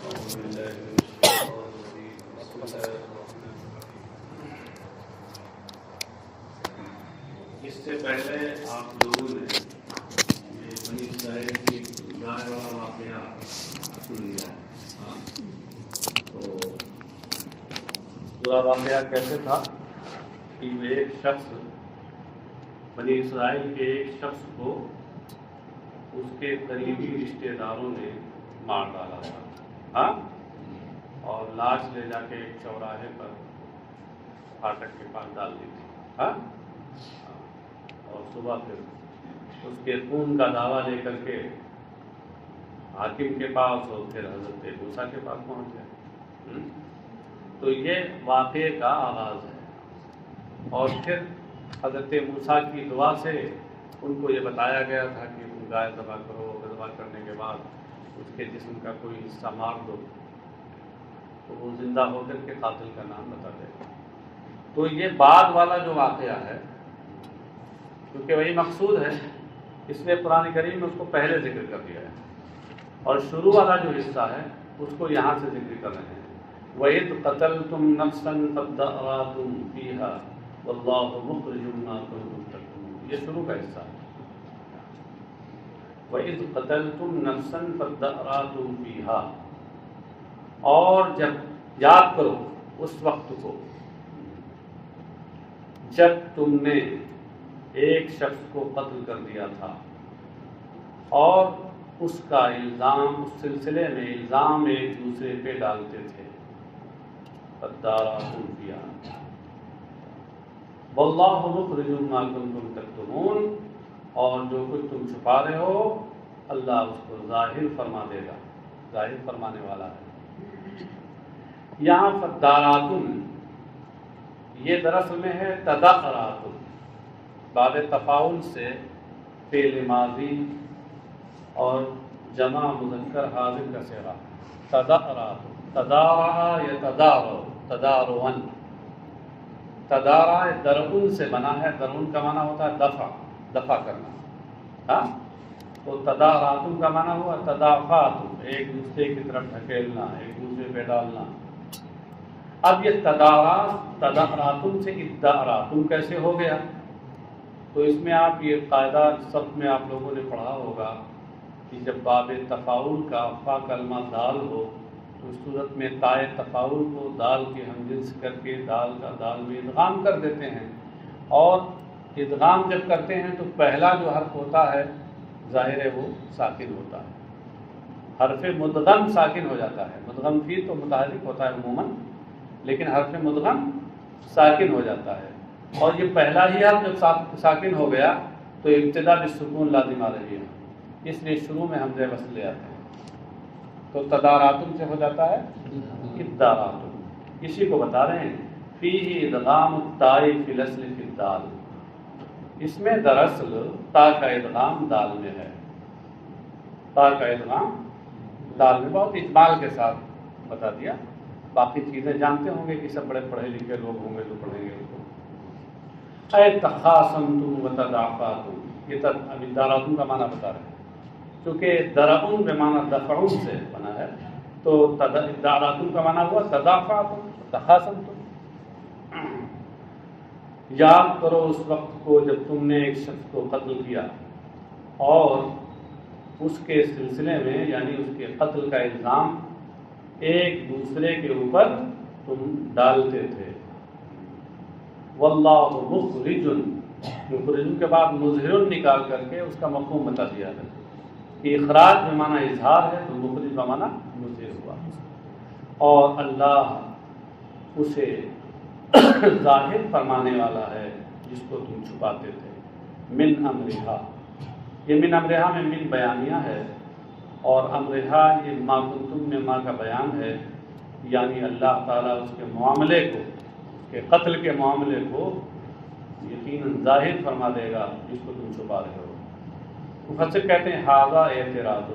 أعوذ بالله من الشيطان الرجيم. بسم الله الرحمن الرحيم. اس سے پہلے آپ لوگوں نے یہ بنی اسرائیل کی گائے والا واقعہ سن لیا ہے. تو پورا واقعہ کیسے تھا کہ ایک شخص بنی اسرائیل کے ایک شخص کو اس کے قریبی رشتہ داروں نے مار ڈالا تھا اور لاش لے جا کے ایک چوراہے پر پھاٹک کے پاس ڈال دی تھی. اور صبح پھر اس کے خون کا دعویٰ لے کر کے حاکم کے پاس اور پھر حضرت موسیٰ کے پاس پہنچ گئے. تو یہ واقعے کا آغاز ہے. اور پھر حضرت موسیٰ کی دعا سے ان کو یہ بتایا گیا تھا کہ تم گائے ذبح کرو، ذبح کرنے کے بعد اس کے جسم کا کوئی حصہ مار دو تو وہ زندہ ہو کر کے قاتل کا نام بتا دے گا. تو یہ بعد والا جو واقعہ ہے کیونکہ وہی مقصود ہے اس لیے قرآن کریم میں اس کو پہلے ذکر کر دیا ہے، اور شروع والا جو حصہ ہے اس کو یہاں سے ذکر کر رہے ہیں. وَإِذْ قَتَلْتُمْ نَفْسًا فَادَّارَأْتُمْ فِيهَا وَاللَّهُ مُخْرِجٌ مَا كُنتُمْ تَكْتُمُونَ. یہ شروع کا حصہ ہے. وَإِذْ قَتَلْتُمْ نَفْسًا فَادَّارَأْتُمْ فِيهَا، اور جب یاد کرو اس وقت کو جب تم نے ایک شخص کو قتل کر دیا تھا اور اس کا الزام، اس سلسلے میں الزام ایک دوسرے پہ ڈالتے تھے. فَادَّارَأْتُمْ فِيهَا وَاللَّهُ مُخْرِجٌ مَا كُنتُمْ تَكْتُمُونَ، اور جو کچھ تم چھپا رہے ہو اللہ اس کو ظاہر فرما دے گا، ظاہر فرمانے والا ہے. یہاں فَادَّارَأْتُمْ یہ دراصل میں ہے تَدَارَأْتُمْ، باب تفاعل سے فعل ماضی اور جمع مذکر حاضر کا صیغہ. تَدَارَأْتُمْ، تَدَارَأَ یَتَدَارَأُ، تَدَارُوًا. تدارا درعن سے بنا ہے. درعن کا معنی ہوتا ہے دفع کرنا. تو تداراتم کا معنی ہوا تدافعاتم، ایک دوسرے کی طرف ڈھکیلنا، ایک دوسرے پہ ڈالنا. اب یہ تداراتم سے اداراتم کیسے ہو گیا؟ تو اس میں آپ یہ قاعدہ سب میں آپ لوگوں نے پڑھا ہوگا کہ جب باب تفاعل کا فا کلمہ دال ہو تو اس صورت میں تائے تفاعل کو دال کے ہم جنس کر کے دال کا دال میں ادغام کر دیتے ہیں. اور ادغام جب کرتے ہیں تو پہلا جو حرف ہوتا ہے ظاہر ہے وہ ساکن ہوتا ہے. حرف مدغم ساکن ہو جاتا ہے. مدغم فی تو متحرک ہوتا ہے عموماً، لیکن حرف مدغم ساکن ہو جاتا ہے. اور یہ پہلا ہی حرف جب ساکن ہو گیا تو ابتدا بالسکون لازم آ رہی ہے، اس لیے شروع میں حمزہ وصل لے آتے ہیں. تو تداراتم سے ہو جاتا ہے اداراتم. اسی کو بتا رہے ہیں فیہ ادغام التاء فی الاصل فی الدال. اس میں دراصل تا کا ادغام دال میں ہے. تا کا ادغام دال میں بہت اجمال کے ساتھ بتا دیا. باقی چیزیں جانتے ہوں گے کہ سب بڑے پڑھے لکھے لوگ ہوں گے جو پڑھیں گے اس کو. اے تخاصمتم وتدافعتم، یہ ابھی داراتم کا معنی بتا رہے ہیں کیونکہ درعن بمعنی دفعون سے بنا ہے. تو داراتم کا معنی ہوا تدافعتم تخاصمتم. یاد کرو اس وقت کو جب تم نے ایک شخص کو قتل کیا اور اس کے سلسلے میں یعنی اس کے قتل کا الزام ایک دوسرے کے اوپر تم ڈالتے تھے. واللہ مخرج، مخرج کے بعد مظہر نکال کر کے اس کا مفہوم بتا دیا ہے کہ اخراج میں معنی اظہار ہے تو مخرج کا معنی مظہر ہوا. اور اللہ اسے ظاہر فرمانے والا ہے جس کو تم چھپاتے تھے. من امرہا، یہ من امرہا میں من بیانیہ ہے اور امرہا یہ ما کنتم میں ما کا بیان ہے. یعنی اللہ تعالیٰ اس کے معاملے کو، اس کے قتل کے معاملے کو یقیناً ظاہر فرما دے گا جس کو تم چھپا رہے ہو. مفسر کہتے ہیں ھذا اعتراض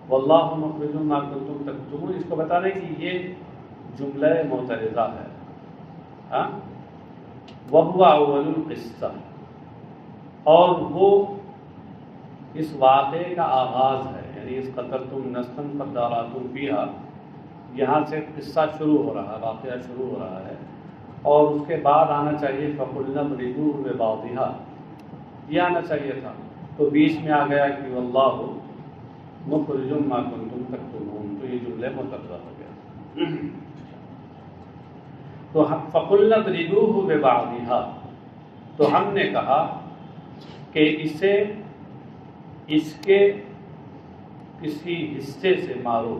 واللہ مخرج ما کنتم تکتمون. اس کو بتا دیں کہ یہ جملہ معترضہ ہے. وَهُوَ أَوَّلُ الْقِصَّةِ، اور وہ اس واقعے کا آغاز ہے. یعنی اس قتلتم نفسا فادارأتم فیہا، یہاں سے قصہ شروع ہو رہا ہے، واقعہ شروع ہو رہا ہے، اور اس کے بعد آنا چاہیے فَقُلْنَا اضْرِبُوهُ بِبَعْضِهَا، یہ آنا چاہیے تھا، تو بیچ میں آ گیا کہ واللہ مخرج ما کنتم تکتمون، تو یہ جملے متضاد ہو گیا۔ تو فَقُلْنَا اضْرِبُوهُ بِبَعْضِهَا، تو ہم نے کہا کہ اسے اس کے کسی حصے سے مارو،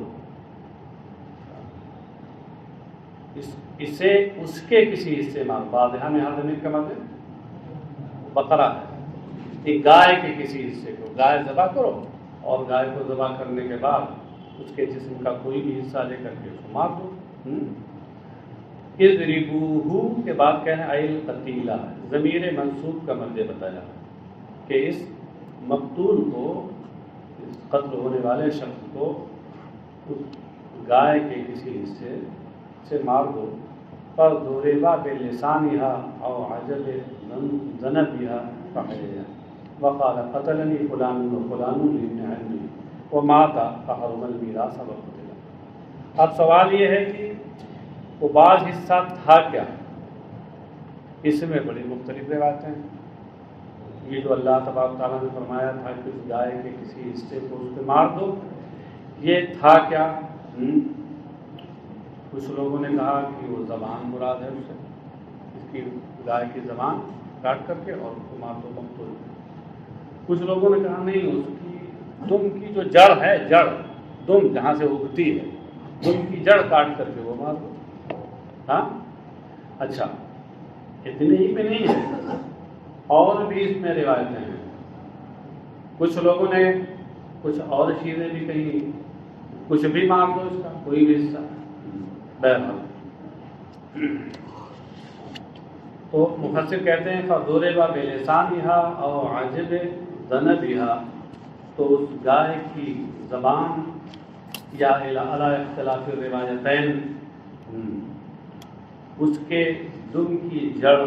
اسے اس کے کسی حصے مارو، بعض میں ضمیر کا مطلب بقرہ ہے، ایک گائے کے کسی حصے کو، گائے ذبح کرو اور گائے کو ذبح کرنے کے بعد اس کے جسم کا کوئی بھی حصہ لے کر کے اس کو مار دو۔ اضربوہ کے بعد کہنا ایل قتیلہ، ضمیر منصوب کا مرجع بتایا کہ اس مقتول کو، اس قتل ہونے والے شخص کو اس گائے کے کسی حصے سے مار دو، پر ضربا بلسانها او عجب ذنبها فحيا وقال قتلني فلان وفلان لابن عمي ومات فحرم الميراث وقتل۔ اب سوال یہ ہے کہ وہ بعض حصہ تھا کیا؟ اس میں بڑی مختلف روایتیں ہیں۔ یہ جو اللہ تبارک تعالیٰ نے فرمایا تھا کہ اس گائے کے کسی حصے کو اس پہ مار دو، یہ تھا کیا؟ کچھ لوگوں نے کہا کہ وہ زبان مراد ہے، اسے اس کی گائے کی زبان کاٹ کر کے اور اس کو مار دو مقتول۔ کچھ لوگوں نے کہا نہیں، اس کی دم کی جو جڑ ہے، جڑ دم جہاں سے اگتی ہے، دم کی جڑ کاٹ کر کے وہ مار دو۔ ہاں اچھا، اتنے ہی پہ نہیں ہے، اور بھی اس میں روایتیں ہیں۔ کچھ لوگوں نے کچھ اور چیزیں بھی کہیں، کچھ بھی مار دو اس کا کوئی بھی حصہ۔ بہرحال تو مفسر کہتے ہیں فَضُرِبَ بِلِسَانِهَا أَوْ عَجْبِ ذَنَبِهَا، تو اس گائے کی زبان یا علی اختلاف الروایتین اس کے دم کی جڑ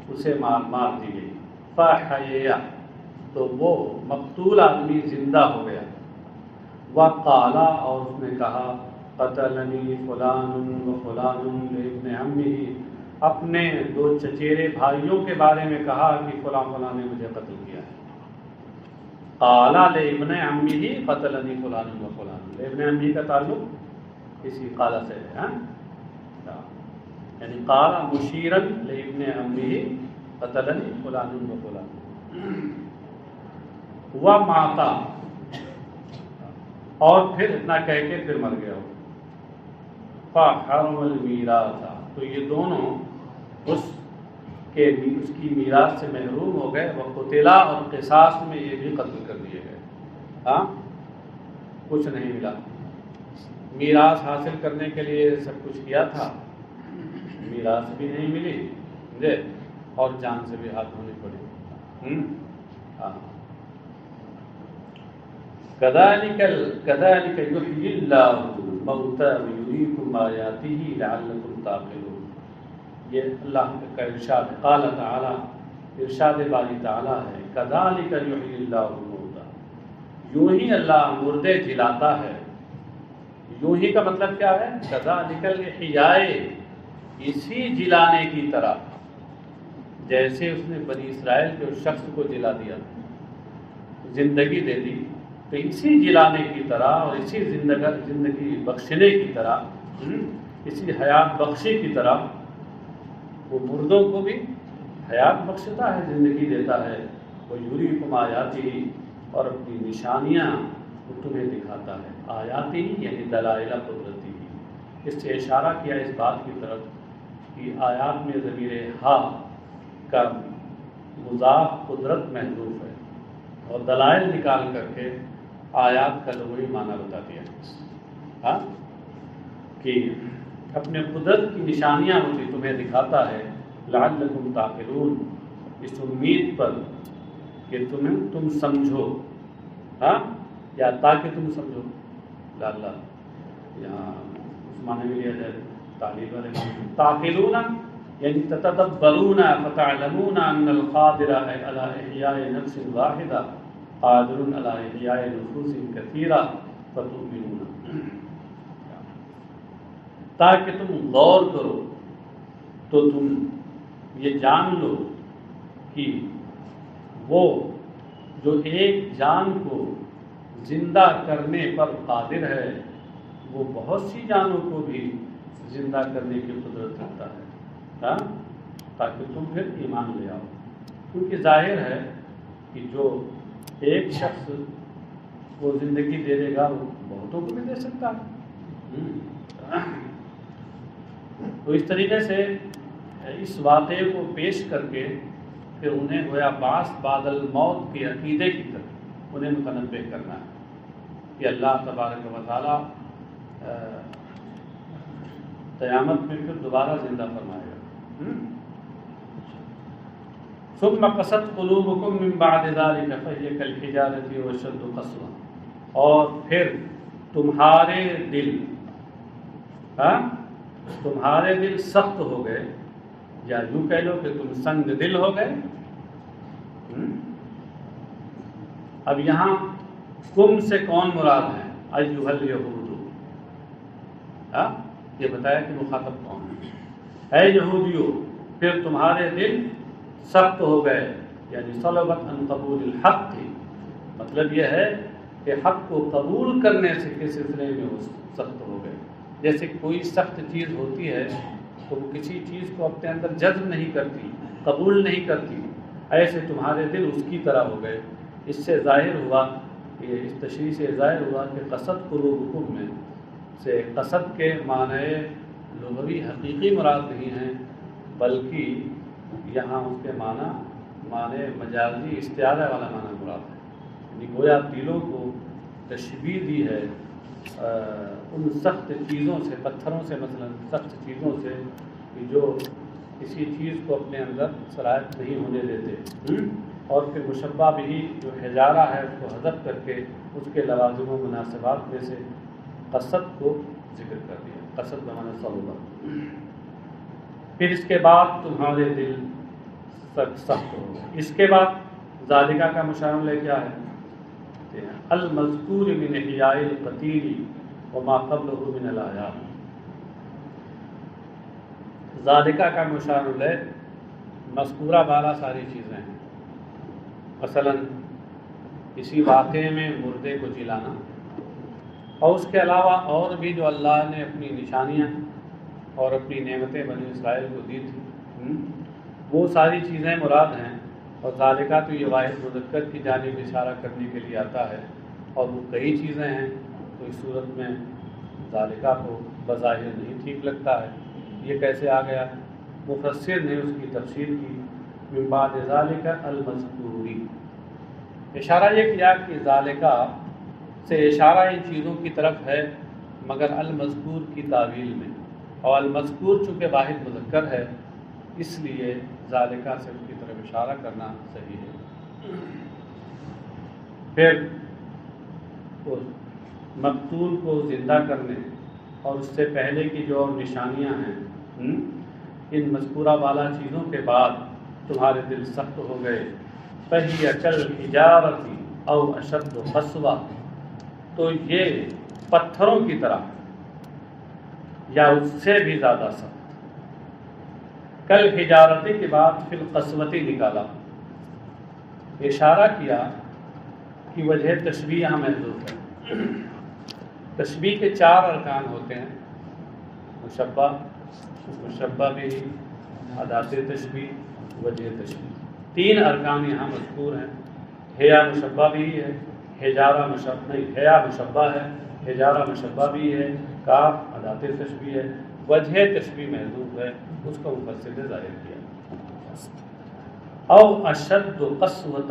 اسے مار دی گئی، فَحَيَّا، تو وہ مقتول آدمی زندہ ہو گیا، وَقَالَ، اور اس نے کہا قتلنی فلان و فلان لابن عمہ، اپنے دو چچیرے بھائیوں کے بارے میں کہا کہ فلاں فلاں نے مجھے قتل کیا ہے۔ قال لابن عمہ قتلنی فلان و فلان، ابن عمہ کا تعلق اسی قال سے ہے، یعنی قال مشیرا لابن عمہ قتلنی فلان و فلان، وماتا، اور پھر اتنا کہہ کے پھر مر گیا۔ فحرم المیراث، تو یہ دونوں اس کی میراث سے محروم ہو گئے، وقتلا، اور قصاص میں یہ بھی قتل کر دیے گئے۔ ہاں کچھ نہیں ملا، میراث حاصل کرنے کے لیے سب کچھ کیا تھا، میراث بھی نہیں ملی، سمجھے، اور جان سے بھی ہاتھ دھونی پڑی۔ ہاں كذلك يحيي الله الموتى ويريكم آياته لعلكم تعقلون، یہ اللہ کا ارشاد ہے۔ قال تعالی، ارشاد باری تعالی ہے، كذلك يحيي الله الموتى، یوں ہی اللہ مردے جلاتا ہے۔ یوں ہی کا مطلب کیا ہے؟ كذلك الإحياء، اسی جلانے کی طرح جیسے اس نے بنی اسرائیل کے اس شخص کو جلا دیا، زندگی دے دی، تو اسی جلانے کی طرح اور اسی زندگی بخشنے کی طرح، اسی حیات بخشی کی طرح وہ مردوں کو بھی حیات بخشتا ہے، زندگی دیتا ہے۔ وہ یریکم آیاتہ، اور اپنی نشانیاں وہ تمہیں دکھاتا ہے۔ آیاتی یعنی دلائل قدرتی، اس سے اشارہ کیا اس بات کی طرف کہ آیات میں ضمیر ہا کا مضاف قدرت محذوف ہے، اور دلائل نکال کر کے آیات کا لغوی معنی بتا دیا، ہاں کہ اپنے قدرت کی نشانیاں مجھے تمہیں دکھاتا ہے، لعلکم تعقلون، اس امید پر کہ تم سمجھو، ہاں، یا تاکہ تم سمجھو، لعل یہاں اس معنی میں لیا جائے تعلیب تعقلون یعنی تتدبرون فتعلمون ان القادر علی احیاء نفس واحدہ قادر علی احیاء نفوس کثیرہ فتؤمنون، تاکہ تم غور کرو تو تم یہ جان لو کہ وہ جو ایک جان کو زندہ کرنے پر قادر ہے وہ بہت سی جانوں کو بھی زندہ کرنے کی قدرت رکھتا ہے، ہاں، تاکہ تم پھر ایمان لے آؤ، کیونکہ ظاہر ہے کہ جو ایک شخص وہ زندگی دے دے گا وہ بہتوں کو بھی دے سکتا ہے۔ تو اس طریقے سے اس واقعے کو پیش کر کے پھر انہیں گویا بعث بعد الموت کے عقیدے کی طرف انہیں متنبہ کرنا ہے کہ اللہ تبارک و تعالیٰ قیامت میں پھر دوبارہ زندہ فرمائے گا۔ ثم قست قلوبکم من بعد ذلک فہی کالحجارۃ واشد قسوۃ، اور پھر تمہارے دل سخت ہو گئے، یا یوں کہہ لو کہ تم سنگ دل ہو گئے۔ اب یہاں کم سے کون مراد ہے؟ ایھا الیہود، یہ بتایا کہ مخاطب کون ہے۔ اے یہودیو، پھر تمہارے دل سخت ہو گئے، یعنی صلبت عن قبول الحق، مطلب یہ ہے کہ حق کو قبول کرنے سے کے سلسلے میں وہ سخت ہو گئے۔ جیسے کوئی سخت چیز ہوتی ہے تو وہ کسی چیز کو اپنے اندر جذب نہیں کرتی، قبول نہیں کرتی، ایسے تمہارے دل اس کی طرح ہو گئے۔ اس سے ظاہر ہوا، اس تشریح سے ظاہر ہوا کہ قصد قلوبکم میں سے قصد کے معنی لغوی حقیقی مراد نہیں ہیں، بلکہ یہاں اس کے معنی مجازی استعارہ والا معنی مراد ہے، یعنی گویا دلوں کو تشبیہ دی ہے ان سخت چیزوں سے، پتھروں سے، مثلا سخت چیزوں سے کہ جو کسی چیز کو اپنے اندر صلاحیت نہیں ہونے دیتے، اور پھر مشبہ بھی جو حجارہ ہے اس کو حذف کر کے اس کے لوازم و مناسبات میں سے قصد کو ذکر کر دیا، قصد بمعنی صلبہ۔ پھر اس کے بعد تمہارے دل سخت ہو گئے۔ اس کے بعد ذالکہ کا مشاملہ کیا ہے؟ المذکور من احیاء القتیل وما قبلہ من الآیات۔ ذالکہ کا مشاملہ مذکورہ بالا ساری چیزیں ہیں، مثلا کسی واقعے میں مردے کو جلانا، اور اس کے علاوہ اور بھی جو اللہ نے اپنی نشانیاں اور اپنی نعمتیں بنی اسرائیل کو دی تھی، وہ ساری چیزیں مراد ہیں۔ اور ذالکہ تو یہ واحد مذکر کی جانب اشارہ کرنے کے لیے آتا ہے، اور وہ کئی چیزیں ہیں، تو اس صورت میں ذالکہ کو بظاہر نہیں ٹھیک لگتا ہے، یہ کیسے آ گیا؟ مفسر نے اس کی تفسیر کی من بعد ذالکہ المذکوری، اشارہ یہ کیا کہ ذالکہ سے اشارہ ان چیزوں کی طرف ہے مگر المذکور کی تعویل میں، اور المذکور چونکہ واحد مذکر ہے اس لیے ذالکہ سے اس کی طرف اشارہ کرنا صحیح ہے۔ پھر اس مقتول کو زندہ کرنے اور اس سے پہلے کی جو اور نشانیاں ہیں، ان مذکورہ والا چیزوں کے بعد تمہارے دل سخت ہو گئے، فہی کالحجارۃ او اشد قسوۃ، تو یہ پتھروں کی طرح یا اس سے بھی زیادہ سخت۔ کالحجارۃ کے بعد فی القسوۃ نکالا، اشارہ کیا کہ وجہ تشبیہ یہاں محذوف ہے۔ تشبیہ کے 4 ارکان ہوتے ہیں، مشبہ بھی، ادات تشبیہ، وجہ تشبیہ، 3 ارکان یہاں مذکور ہیں۔ حیا مشبہ بھی ہے، حجارہ مشبہ ہے، حجارہ مشبہ بھی ہے، کاف ادات تشبیہ ہے، وجہ تشبیہ محذوف ہے، اس کو مفسر نے ظاہر کیا۔ او اشد قسوۃ،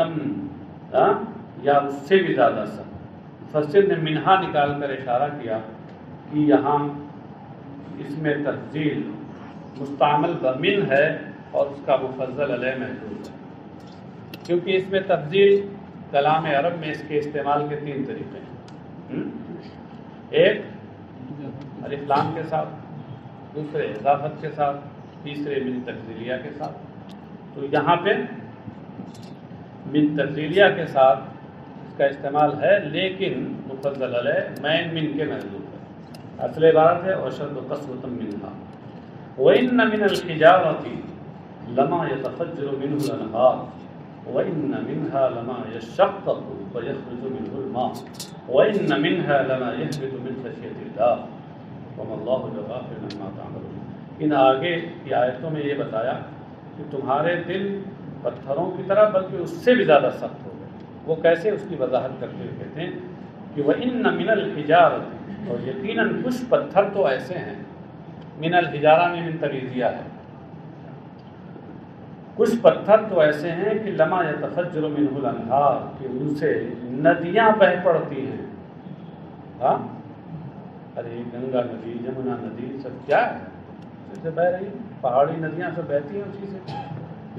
یا اس سے بھی زیادہ سخت، مفسر نے منہا نکال کر اشارہ کیا کہ یہاں اس میں تفضیل مستعمل بمن ہے اور اس کا مفضل علیہ محذوف ہے، کیونکہ اس میں تفضیل کلام عرب میں اس کے استعمال کے 3 طریقے ہیں، ایک الف لام کے ساتھ، دوسرے اضافت کے ساتھ، تیسرے من تفضیلیہ کے ساتھ۔ تو یہاں پہ من تفضیلیہ کے ساتھ کا استعمال ہے لیکن مفضل علیہ مین من کے محذوف ہے. اصل عبارت ہے وشد قسوة منها وإن من الحجارة لما يتفجر منه الأنهار وإن منها لما يشقق فيخرج منه الماء وإن منها لما يهبط من خشية الله وما الله بغافل عما تعملون. ان آگے کی آیتوں میں یہ بتایا کہ تمہارے دل پتھروں کی طرح بلکہ اس سے بھی زیادہ سخت ہو گئے. وہ کیسے؟ اس کی وضاحت کرتے ہوئے کہتے ہیں کہ وَإِنَّ مِنَ الْحِجَارَةِ، اور یقیناً کچھ پتھر تو ایسے ہیں، من الحجارہ میں من تبعیضیہ ہے، کچھ پتھر تو ایسے ہیں کہ لما یتفجر منہ الانہار، کہ ان سے ندیاں بہ پڑتی ہیں. ہاں ارے گنگا ندی، جمنا ندی سب کیا ہے سے بہ رہی ہیں، پہاڑی ندیاں سب بہتی ہیں اسی سے.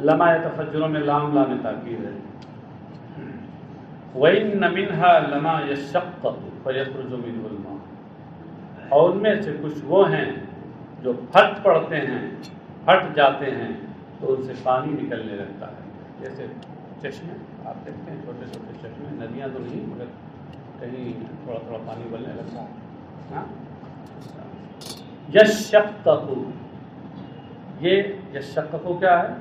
لما یتفجر میں لام لام تاکید ہے. وَإِنَّ مِنْهَا لَمَا يَشَّقَّقُ فَيَخْرُجُ مِنْهُ الْمَاءُ، اور ان میں سے کچھ وہ ہیں جو پھٹ پڑتے ہیں، پھٹ جاتے ہیں تو ان سے پانی نکلنے لگتا ہے. جیسے چشمے آپ دیکھتے ہیں، چھوٹے چھوٹے چشمے، ندیاں تو نہیں مگر کہیں تھوڑا تھوڑا پانی ابلنے لگتا ہے. ہاں یشقق، یہ یشقق کیا ہے؟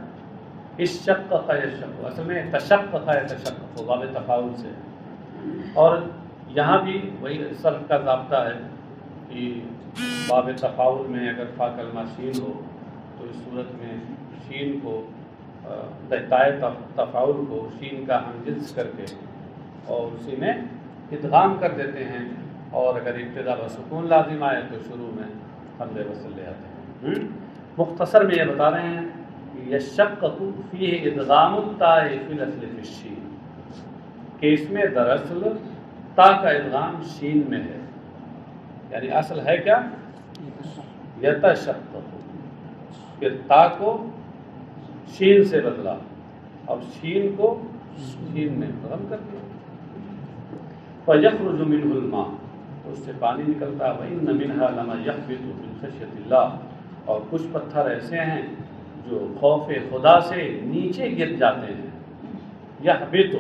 اشقق یشقق، اصل میں تشقق ہے، تشقق باب تفاعل سے. اور یہاں بھی وہی صرف کا ضابطہ ہے کہ باب تفاعل میں اگر فا کلمہ شین ہو تو اس صورت میں شین کو تائے تفاعل کو شین کا ہم جنس کر کے اور اسی میں ادغام کر دیتے ہیں، اور اگر ابتدا بسکون لازم آئے تو شروع میں حمزہ وصل لے آتے ہیں. مختصر میں یہ بتا رہے ہیں کہ یشقق فیہ ادغام التاء فی الاصل فی الشین، کہ اس میں دراصل تا کا ادغام شین میں ہے. یعنی اصل ہے کیا؟ یتشقق، کہ تا کو شین سے بدلا اور شین کو شین میں ختم کر دیا. فَيَخْرُجُ مِنْهُ الْمَاءُ، اس سے پانی نکلتا ہے. وَإِنَّ مِنْهَا لَمَا يَهْبِطُ مِنْ خَشْيَةِ اللَّهِ، اور کچھ پتھر ایسے ہیں جو خوف خدا سے نیچے گر جاتے ہیں. يَهْبِطُ،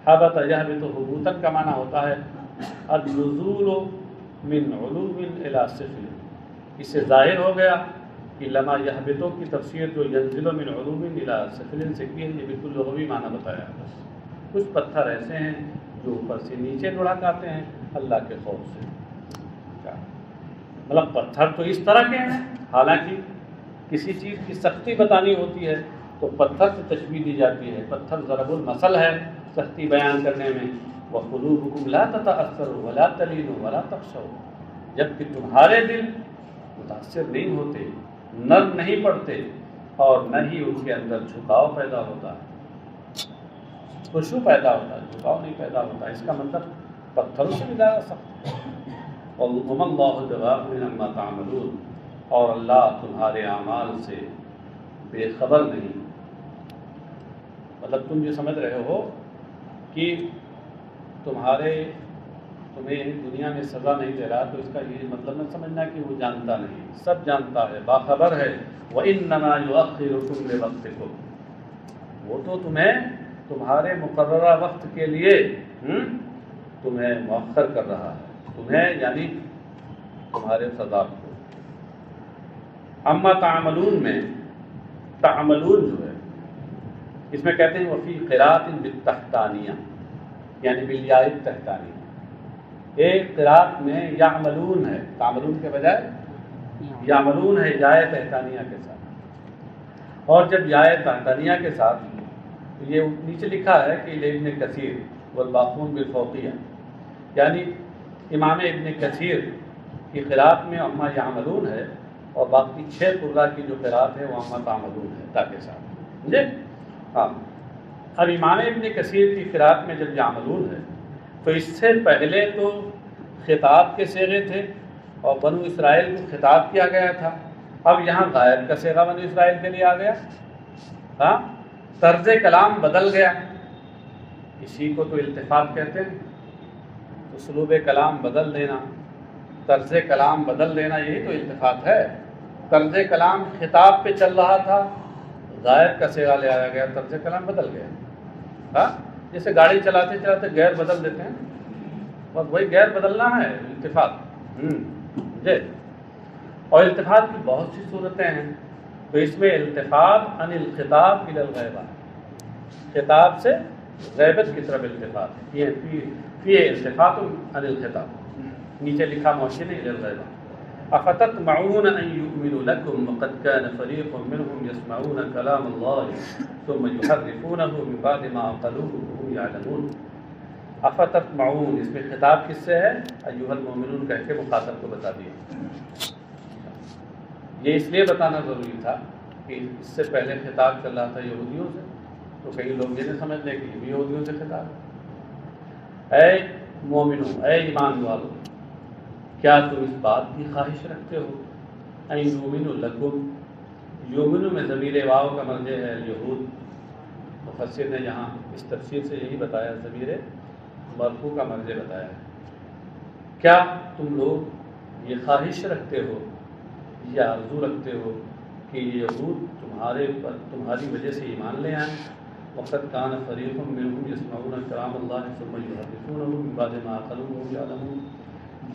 حَبَطَ يَهْبِطُ حبوطاً کا معنی ہوتا ہے النزول من علو الى سفل. اس سے ظاہر ہو گیا کہ لما یہبطو کی تفسیر جو ینزل من علو الى سفل سے کی ہے، یہ بالکل لغوی معنی بتایا. بس کچھ پتھر ایسے ہیں جو اوپر سے نیچے لڑک آتے ہیں اللہ کے خوف سے. مطلب پتھر تو اس طرح کے ہیں، حالانکہ کسی چیز کی سختی بتانی ہوتی ہے تو پتھر سے تشبیہ دی جاتی ہے. پتھر ضرب المثل ہے سختی بیان کرنے میں. وَقُلُوبُكُمْ لَا تَتَأَثَّرُ وَلَا تَلِينُ وَلَا تَخْشَوْا، جبکہ تمہارے دل متاثر نہیں ہوتے، نرم نہیں پڑتے، اور نہ ہی ان کے اندر جھکاؤ پیدا ہوتا ہے، خشوع پیدا ہوتا ہے، جھکاؤ نہیں پیدا ہوتا. اس کا مطلب پتھروں سے بھی زیادہ سخت ہے. وَمَا اللَّهُ بِغَافِلٍ عَمَّا تَعْمَلُونَ، اور اللہ تمہارے اعمال سے بے خبر نہیں. مطلب تم جو سمجھ رہے ہو کہ تمہیں دنیا میں سزا نہیں دے رہا، تو اس کا یہ مطلب نہ سمجھنا کہ وہ جانتا نہیں، سب جانتا ہے، باخبر ہے. وَإِنَّمَا يُؤَخِّرُكُمْ لِوَقْتِكُمْ، وہ تو تمہیں تمہارے مقررہ وقت کے لیے تمہیں مؤخر کر رہا ہے، تمہیں یعنی تمہارے سزا کو. اما تعملون میں تعملون جو ہے اس میں کہتے ہیں وفی قراءۃ بالتحتانیہ، یعنی بالیاء التحتانیہ. ایک قراءت میں یعملون ہے، تعملون کے بجائے یعملون ہے یاء تحتانیہ کے ساتھ. اور جب یاء تحتانیہ کے ساتھ یہ نیچے لکھا ہے کہ ابن کثیر والباقون بالفوقیہ، یعنی امام ابن کثیر کی قراءت میں اما یعملون ہے اور باقی 6 قراء کی جو قراءت ہے وہ اما تعملون ہے تا کے ساتھ. سمجھے؟ ہاں. اب امام ابن کثیر کی قراءت میں جب یعملون ہے تو اس سے پہلے تو خطاب کے صیغے تھے اور بنو اسرائیل کو خطاب کیا گیا تھا. اب یہاں غائب کا صیغہ بنو اسرائیل کے لیے آ گیا. ہاں، طرز کلام بدل گیا. اسی کو تو التفات کہتے ہیں. اسلوب کلام بدل دینا، طرز کلام بدل دینا، یہی تو التفات ہے. طرز کلام خطاب پہ چل رہا تھا، غائب کا صیغہ لے آیا گیا، طرز کلام بدل گیا. ہاں، جیسے گاڑی چلاتے چلاتے گیئر بدل دیتے ہیں، بس وہی گیئر بدلنا ہے التفات جی۔ اور التفات کی بہت سی صورتیں ہیں، تو اس میں التفات عن الخطاب الی الغیبہ، خطاب سے غیبت کی طرف التفات ہے، یہ فی التفات عن الخطاب، نیچے لکھا محسن الی الغیبہ۔ افتطمعون ان یؤمنوا لکم وقد کان فریق منهم یسمعون کلام اللہ ثم یحرفونہ من بعد ما عقلوہ وهم یعلمون۔ افتطمعون، اس میں خطاب کس سے ہے؟ ایھا المؤمنون کہہ کے مخاطب کو بتا دیا۔ یہ اس لیے بتانا ضروری تھا کہ اس سے پہلے خطاب چل رہا تھا یہودیوں سے، تو کئی لوگ یہ نہیں سمجھ لیں کہ یہ بھی یہودیوں سے خطاب ہے۔ اے مومنوں، اے ایمان والو، کیا تم اس بات کی خواہش رکھتے ہو؟ ان یؤمنوا لکم، یؤمنوا میں ضمیر واو کا مرجع ہے یہود، مفسر نے یہاں اس تفسیر سے یہی بتایا، ضمیر مرفوع کا مرجع بتایا ہے۔ کیا تم لوگ یہ خواہش رکھتے ہو یا آرزو رکھتے ہو کہ یہ یہود تمہاری وجہ سے ایمان لے آئیں؟ وقت کان فریق منهم یسمعون کلام اللہ ثم یحرفونہ من بعد ما عقلوہ وهم یعلمون،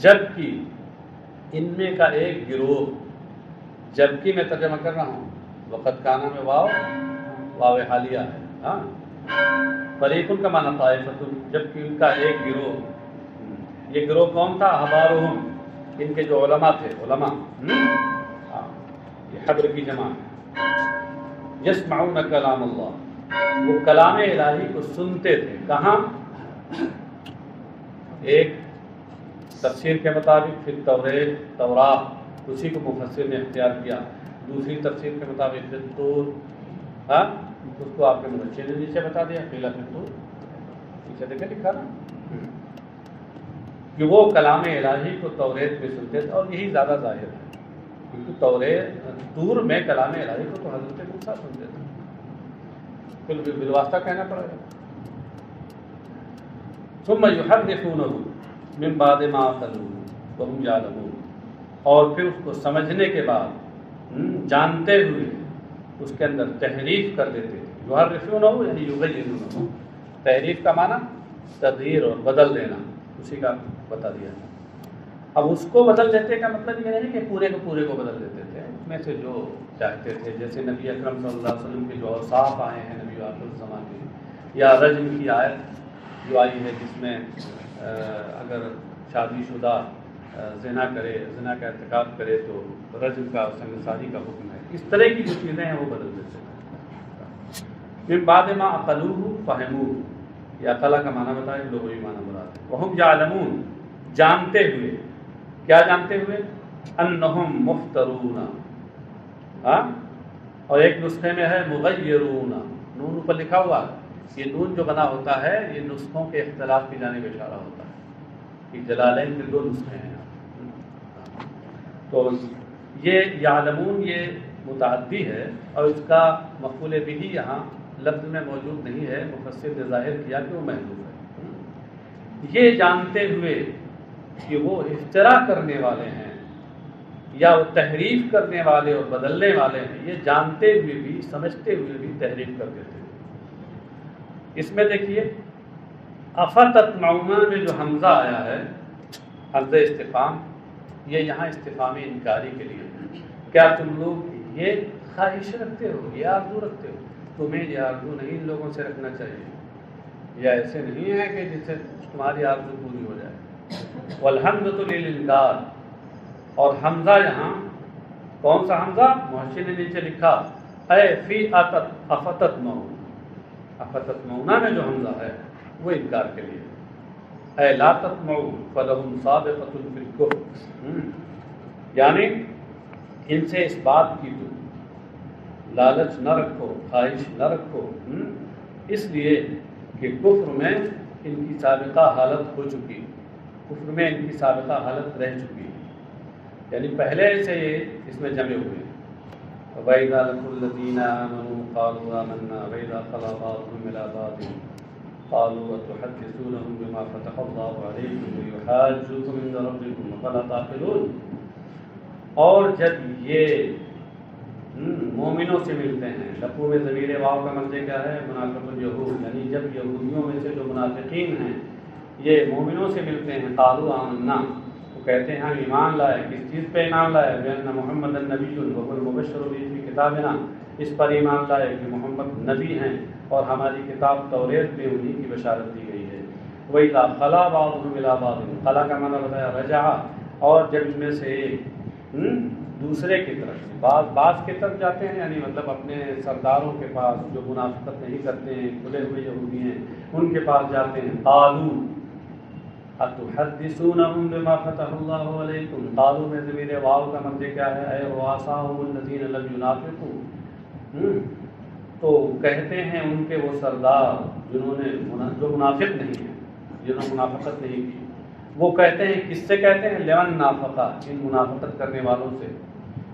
جبکہ ان میں کا ایک گروہ، جبکہ میں ترجمہ کر رہا ہوں، وقت کانا میں واو حالیہ ہے، ہاں، فریقن کا معنی طائفۃ، جبکہ ان کا ایک گروہ، یہ گروہ کون تھا؟ احبارہم، ان کے جو علماء تھے، علماء، یہ حبر کی جمع ہے، یسمعون کلام اللہ، وہ کلام الہی کو سنتے تھے، کہاں؟ ایک تفسیر کے مطابق پھر توراۃ، اسی کو مفسر نے اختیار کیا، دوسری تفسیر کے مطابق پھر طور، ہاں، اس کو آپ کے مدرسے نے نیچے بتا دیا، قیل فی الطور، نیچے دیکھیں لکھا نا کہ وہ کلام الہی کو توریت میں سنتے تھے، اور یہی زیادہ ظاہر ہے کیونکہ طور میں کلام الہی کو تو حضرت موسیٰ سنتے تھے، پھر بالواسطہ کہنا پڑے گا۔ ثم یحرفونہ من بعد ما عقلوہ وهم یعلمون، اور پھر اس کو سمجھنے کے بعد جانتے ہوئے اس کے اندر تحریف کر دیتے تھے۔ یحرفونہ یعنی یغیرونہ، تحریف کا معنی تغییر اور بدل دینا، اسی کا بتا دیا۔ اب اس کو بدل دیتے کا مطلب یہ نہیں کہ پورے کو بدل دیتے تھے، اس میں سے جو چاہتے تھے، جیسے نبی اکرم صلی اللہ علیہ وسلم کے جو اوصاف آئے ہیں نبی آخر الزمان کے، یا رجم کی آیت جو آئی ہے جس میں اگر شادی شدہ زنا کا ارتکاب کرے تو رجم کا سنگساری کا حکم ہے، اس طرح کی جو چیزیں ہیں وہ بدل دیتے ہیں۔ من بعد ما عقلوہ فہموہ، یہ عقلہ کا معنی بتائے، لغوی معنی مراد ہے۔ وہم یعلمون، جانتے ہوئے، کیا جانتے ہوئے؟ انہم مفترون، ہاں، اور ایک نسخے میں ہے مغیرون، نون اوپر لکھا ہوا ہے، یہ نون جو بنا ہوتا ہے یہ نسخوں کے اختلاف کی جانب اشارہ ہوتا ہے، کہ جلالین کے دو نسخے ہیں، تو یہ یعلمون یہ متعدی ہے، اور اس کا مفعول بھی یہاں لفظ میں موجود نہیں ہے، مفسر نے ظاہر کیا کہ وہ محذوف ہے۔ یہ جانتے ہوئے کہ وہ افتراء کرنے والے ہیں یا وہ تحریف کرنے والے اور بدلنے والے ہیں، یہ جانتے ہوئے بھی، سمجھتے ہوئے بھی تحریف کر دیتے ہیں۔ اس میں دیکھیے افتطمعون میں جو حمزہ آیا ہے، حمزہ استفہام، یہ یہاں استفہام انکاری کے لیے، کیا تم لوگ یہ خواہش رکھتے ہو، یہ آرزو رکھتے ہو؟ تمہیں یہ آرزو نہیں ان لوگوں سے رکھنا چاہیے، یا ایسے نہیں ہے کہ جس سے تمہاری آرزو پوری ہو جائے۔ والحمزۃ للانکار، اور حمزہ یہاں کون سا حمزہ؟ محسن نے نیچے لکھا اے فی افتطمعون، افتطمعون میں جو حمزہ ہے وہ انکار کے لیے، اے لا تطمعوا فلہم سابقۃ فی الکفر، یعنی ان سے اس بات کی تو لالچ نہ رکھو، خواہش نہ رکھو، اس لیے کہ کفر میں ان کی سابقہ حالت ہو چکی، کفر میں ان کی سابقہ حالت رہ چکی، یعنی پہلے سے یہ اس میں جمے ہوئے ہیں۔ وَإِذَا لَقُوا الَّذِينَ آمَنُوا قَالُوا آمَنَّا وَإِذَا خَلَا بَعْضُهُمْ إِلَىٰ بَعْضٍ قَالُوا أَتُحَدِّثُونَهُم بِمَا فَتَحَ اللَّهُ عَلَيْكُمْ لِيُحَاجُّوكُمْ عِندَ رَبِّكُمْ أَفَلَا تَعْقِلُونَ، اور جب یہ مومنوں سے ملتے ہیں. لفظ میں ضمیر واو کا مرجع کیا ہے؟ منافق الیہود، یعنی جب یہودیوں میں سے جو منافقین ہیں یہ مومنوں سے ملتے ہیں. قالوا آمنا، وہ کہتے ہیں ہم ایمان لائے. کس چیز پہ ایمان لائے؟ بأن محمد النبی وهو المبشر به فی کتابنا، اس پر ایمان لائے کہ محمد نبی ہیں اور ہماری کتاب توریت میں انہی کی بشارت دی گئی ہے. وَإِذَا خَلَا بَعْضُهُمْ إِلَىٰ بَعْضٍ، خلا کا معنی بتایا رجع، اور جب ان میں سے ایک دوسرے کی طرف بعض کی طرف جاتے ہیں، یعنی مطلب اپنے سرداروں کے پاس جو منافقت نہیں کرتے ہیں، کھلے ہوئے یہودی ہیں، ان کے پاس جاتے ہیں. قالوا اتحدثونهم بما فتح اللہ علیکم. قالوا میں ضمیر واو کا مرجع کیا ہے؟ اے رؤساءهم الذین لم ينافقوا، تو کہتے ہیں ان کے وہ سردار جنہوں نے جو منافق نہیں ہیں، جنہوں نے منافقت نہیں کی، وہ کہتے ہیں، کس سے کہتے ہیں؟ لمن نافقا، ان منافقت کرنے والوں سے.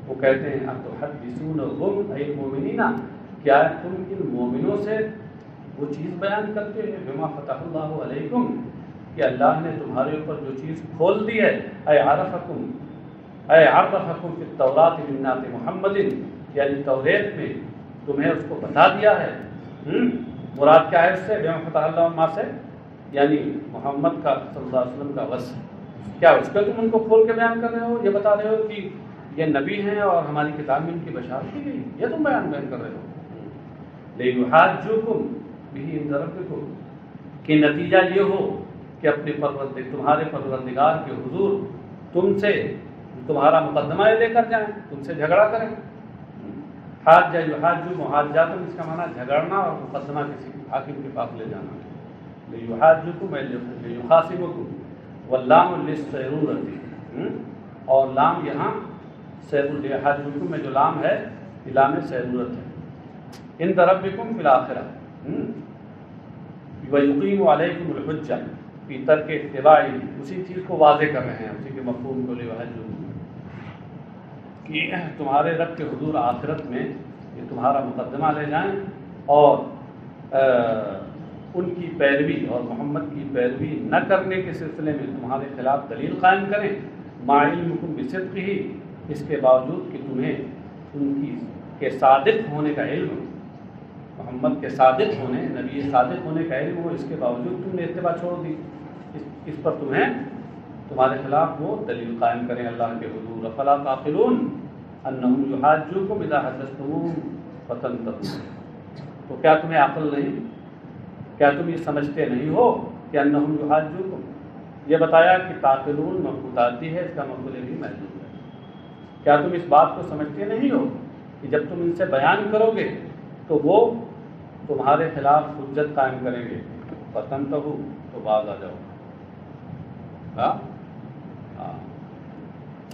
وہ کہتے ہیں اتحدثونهم اے المؤمنین، کیا تم ان مومنوں سے وہ چیز بیان کرتے ہیں بما فتح اللہ علیکم، کہ اللہ نے تمہارے اوپر جو چیز کھول دی ہے. اے عرفکم فی التوراۃ من نعت محمد، یعنی توریت میں تمہیں اس کو بتا دیا ہے. مراد کیا ہے اس سے؟ بما فتح اللہ ما سے، یعنی محمد کا صلی اللہ علیہ وسلم کا وصف. کیا اس کا تم ان کو کھول کے بیان کر رہے ہو؟ یہ بتا رہے ہو کہ یہ نبی ہیں اور ہماری کتاب میں ان کی بشارت کی گئی، یہ تم بیان کر رہے ہو. لِيُحَاجُّوكُمْ بِهِ عِندَ رَبِّكُمْ، کہ نتیجہ یہ ہو کہ اپنے تمہارے پروردگار کے حضور تم سے تمہارا مقدمہ لے کر جائیں، تم سے جھگڑا کریں. حاجہ یحاجو، محاجات، اس کا معنی جھگڑنا اور مقدمہ کسی حاکم کے پاس لے جانا. لِيُحَاجُّوكُمْ لِيُخَاصِمُوكُمْ وَاللَّامُ لِلسَّيْرُورَةِ، اور لام یہاں لِيُحَاجُّوكُمْ میں جو لام ہے یہ لام سیرورت ہے. عند ربکم فی الآخرہ، وَيُقِيمُ عَلَيْكُمُ الْحُجَّةَ فی ترک اتباعی، اسی چیز کو واضح کر رہے ہیں، اسی کے مفہوم کو لِيُحَاجُّوكم، کہ تمہارے رب کے حضور آخرت میں یہ تمہارا مقدمہ لے جائیں اور ان کی پیروی اور محمد کی پیروی نہ کرنے کے سلسلے میں تمہارے خلاف دلیل قائم کریں. مع علمکم بصدقہ، اس کے باوجود کہ تمہیں ان کی کے صادق ہونے کا علم، محمد کے صادق ہونے، نبی صادق ہونے کا علم ہو، اس کے باوجود تم نے اتباع چھوڑ دی. اس پر تمہارے خلاف وہ دلیل قائم کریں اللہ کے حضور. افلا تعقلون انہم یحاجوکم اذا حدثتموہم فتنتہوا، تو کیا تمہیں عقل نہیں؟ کیا تم یہ سمجھتے نہیں ہو کہ انہم یحاجوکم؟ یہ بتایا کہ تعقلون مفعول آتی ہے، اس کا مفعول بھی محذوف ہے. کیا تم اس بات کو سمجھتے نہیں ہو کہ جب تم ان سے بیان کرو گے تو وہ تمہارے خلاف حجت قائم کریں گے. فتنتہوا، تو باز آ جاؤ. ہاں